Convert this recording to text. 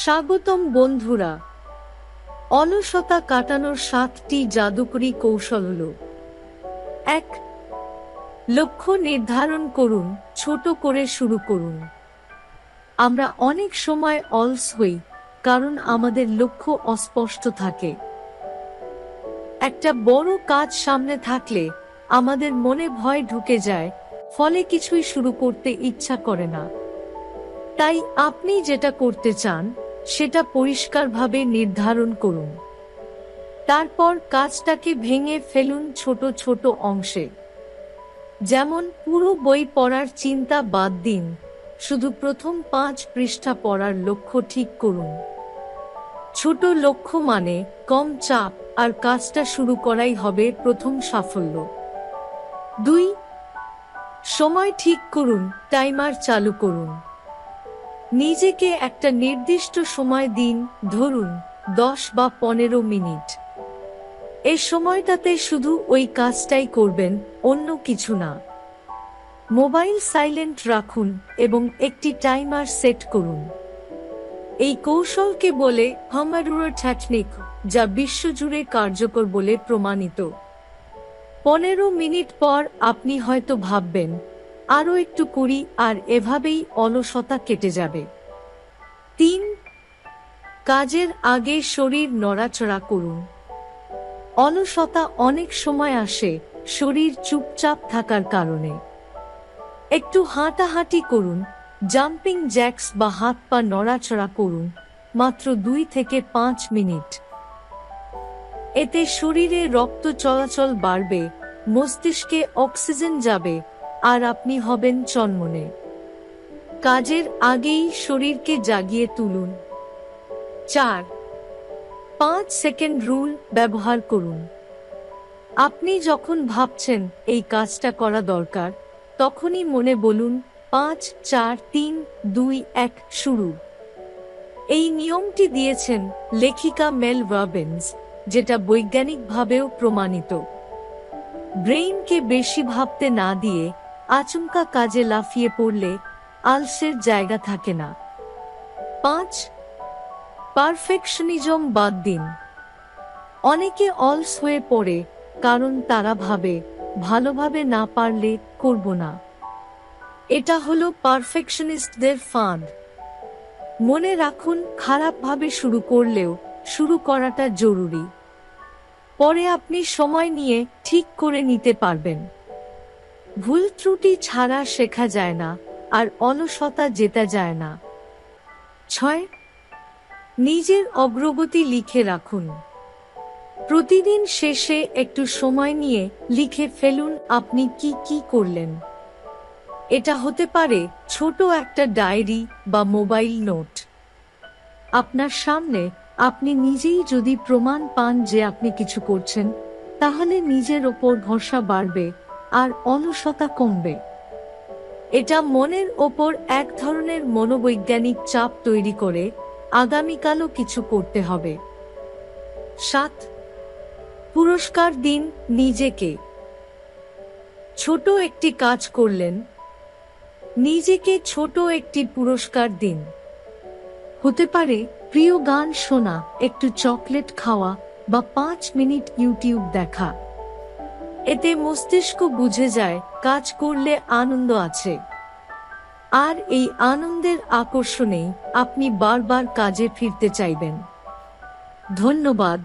স্বাগতম বন্ধুরা। অলসতা কাটানোর 7টি জাদুকরী কৌশল হলো। 1. লক্ষ্য নির্ধারণ করুন, ছোট করে শুরু করুন। আমরা অনেক সময় অলস হই কারণ আমাদের লক্ষ্য অস্পষ্ট থাকে। একটা বড় কাজ সামনে থাকলে আমাদের মনে ভয় ঢুকে যায়, ফলে কিছুই শুরু করতে ইচ্ছা করে না। তাই আপনি যেটা করতে চান সেটা পরিষ্কারভাবে নির্ধারণ করুন। তারপর কাজটাকে ভেঙে ফেলুন ছোট ছোট অংশে। যেমন পুরো বই পড়ার চিন্তা বাদ দিন, শুধু প্রথম 5 পৃষ্ঠা পড়ার লক্ষ্য ঠিক করুন। ছোট লক্ষ্য মানে কম চাপ, আর কাজটা শুরু করাই হবে প্রথম সাফল্য। 2. সময় ঠিক করুন, টাইমার চালু করুন। নিজেকে একটা নির্দিষ্ট সময় দিন, ধরুন 10 বা 15 মিনিট। এই সময়টাতে শুধু ওই কাজটাই করবেন, অন্য কিছু না। মোবাইল সাইলেন্ট রাখুন এবং একটি টাইমার সেট করুন। এই কৌশলকে বলে পমোডোরো টেকনিক, যা বিশ্বজুড়ে কার্যকর বলে প্রমাণিত। 15 মিনিট পর আপনি হয়তো ভাববেন, আরও একটু করি, আর এভাবেই অলসতা কেটে যাবে। 3. কাজের আগে শরীর নড়াচড়া করুন। অলসতা অনেক সময় আসে শরীর চুপচাপ থাকার কারণে। একটু হাঁটাহাঁটি করুন, জাম্পিং জ্যাক্স বা হাত পা নড়াচড়া করুন, মাত্র 2 থেকে 5 মিনিট। এতে শরীরে রক্ত চলাচল বাড়বে, মস্তিষ্কে অক্সিজেন যাবে, আর আপনি হবেন চনমনে। কাজের আগেই শরীরকে জাগিয়ে তুলুন। 4. 5 সেকেন্ড রুল ব্যবহার করুন। আপনি যখন ভাবছেন এই কাজটা করা দরকার, তখনই মনে বলুন 5, 4, 3, 2, 1 শুরু। এই নিয়মটি দিয়েছেন লেখিকা মেল রবিন্স, যেটা বৈজ্ঞানিকভাবেও প্রমাণিত। ব্রেইনকে বেশি ভাবতে না দিয়ে আচমকা কাজে লাফিয়ে পড়লে আলসের জায়গা থাকে না। 5. পারফেকশনিজম বাদ দিন। অনেকে অলস হয়ে পড়ে কারণ তারা ভাবে, ভালোভাবে না পারলে করব না। এটা হলো পারফেকশনিস্টদের ফাঁদ। মনে রাখুন, খারাপভাবে শুরু করলেও শুরু করাটা জরুরি। পরে আপনি সময় নিয়ে ঠিক করে নিতে পারবেন। ভুল ত্রুটি ছাড়া শেখা যায় না, আর অলসতা জেতা যায় না। 6. নিজের অগ্রগতি লিখে রাখুন। প্রতিদিন শেষে একটু সময় নিয়ে লিখে ফেলুন আপনি কি কি করলেন। এটা হতে পারে ছোট একটা ডায়েরি বা মোবাইল নোট। আপনার সামনে আপনি নিজেই যদি প্রমাণ পান যে আপনি কিছু করছেন, তাহলে নিজের ওপর ভরসা বাড়বে আর অলসতা কমবে। এটা মনের ওপর এক ধরনের মনোবৈজ্ঞানিক চাপ তৈরি করে আগামীকালও কিছু করতে হবে। 7. পুরস্কার দিন নিজেকে। ছোট একটি কাজ করলেন, নিজেকে ছোট একটি পুরস্কার দিন। হতে পারে প্রিয় গান শোনা, একটু চকলেট খাওয়া, বা 5 মিনিট ইউটিউব দেখা। এতে মস্তিষ্ক বুঝে যায় কাজ করলে আনন্দ আছে, আর এই আনন্দের আকর্ষণেই আপনি বারবার কাজে ফিরতে চাইবেন। ধন্যবাদ।